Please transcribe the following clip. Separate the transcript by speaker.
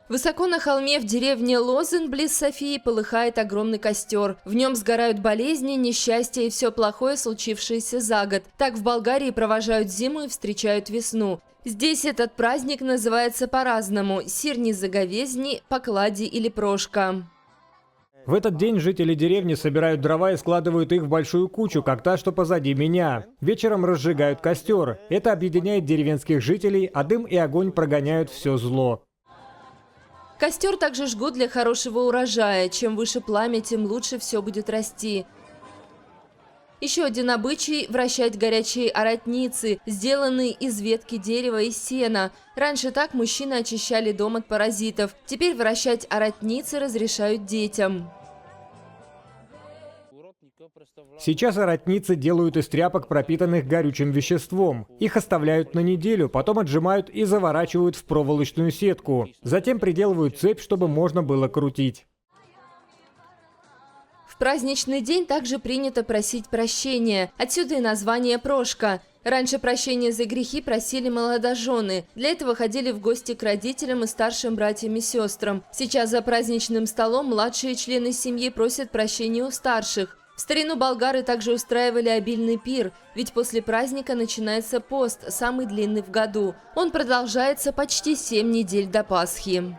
Speaker 1: Высоко на холме в деревне Лозен близ Софии полыхает огромный костер. В нем сгорают болезни, несчастья и все плохое, случившееся за год. Так в Болгарии провожают зиму и встречают весну. Здесь этот праздник называется по-разному – Сирни Заговезни, Поклади или Прошка.
Speaker 2: В этот день жители деревни собирают дрова и складывают их в большую кучу, как та, что позади меня. Вечером разжигают костер. Это объединяет деревенских жителей, а дым и огонь прогоняют все зло.
Speaker 1: Костер также жгут для хорошего урожая. Чем выше пламя, тем лучше все будет расти. Еще один обычай – вращать горячие оротницы, сделанные из ветки дерева и сена. Раньше так мужчины очищали дом от паразитов. Теперь вращать оротницы разрешают детям.
Speaker 2: Сейчас оротницы делают из тряпок, пропитанных горючим веществом. Их оставляют на неделю, потом отжимают и заворачивают в проволочную сетку. Затем приделывают цепь, чтобы можно было крутить.
Speaker 1: В праздничный день также принято просить прощения. Отсюда и название «Прошка». Раньше прощения за грехи просили молодожены. Для этого ходили в гости к родителям и старшим братьям и сестрам. Сейчас за праздничным столом младшие члены семьи просят прощения у старших. В старину болгары также устраивали обильный пир, ведь после праздника начинается пост, самый длинный в году. Он продолжается почти 7 недель до Пасхи.